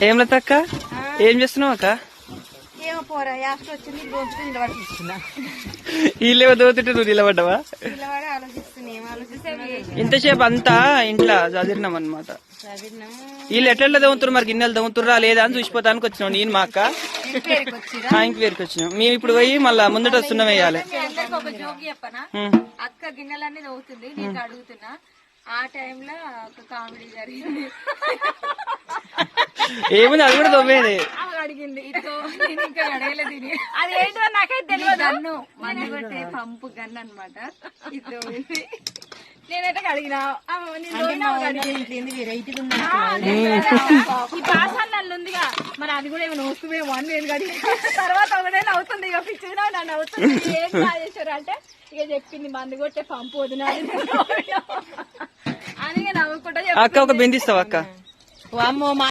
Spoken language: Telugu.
ఏం లతక్క ఏం చేస్తున్నావు అక్క? ఏమో పోరా యాస్ట్ వచ్చింది దోచుకుని నిలబడి తీసుకున్నా. వీళ్ళేమో దోతుంటే నువ్వు నిలబడ్డావా? నిలబడి ఆలోచిస్తున్నా ఏం ఆలోచిస్తున్నా. ఇంతసేపు అంతా ఇంట్లో చదివినాం అనమాట. వీళ్ళు ఎట్లా దవ్వుతున్నారు మరి, గిన్నెలు దవ్వుతుర్రా లేదా అని చూసిపోతానికి వచ్చినాం నేను మా అక్క. ఇంక్వైరీకి వచ్చినాం మేము. ఇప్పుడు పోయి మళ్ళా ముందట వస్తున్నాం వేయాలి. ఒక జోక్ చెప్పనా, అక్క గిన్నెలన్నీ నవ్వుతుంది, నేను అడుగుతున్నా. ఆ టైంలో ఒక కామెడీ జరిగింది. ఏముంది అది కూడా దొవ్వేది. అడిగింది నేను ఇంకా అడగలేదు. అది ఏంటో నాకైతే తెలియదు. గన్ను మంది కొట్టే పంపు గన్ను అనమాట. ఇది నేనైతే అడిగినా ఈ పాసాలు ఉందిగా, మరి అది కూడా ఏమైనా వస్తువేమో అని నేను అడిగిన. తర్వాత ఒకటే నవ్వుతుంది, ఇక పిచ్చిగా నన్ను అవుతుంది. ఏం చేశారు అంటే ఇక చెప్పింది మంది కొట్టే పంపు వదిన అని నవ్వుకుంటా. అక్క ఒక బిందిస్తావా అక్క?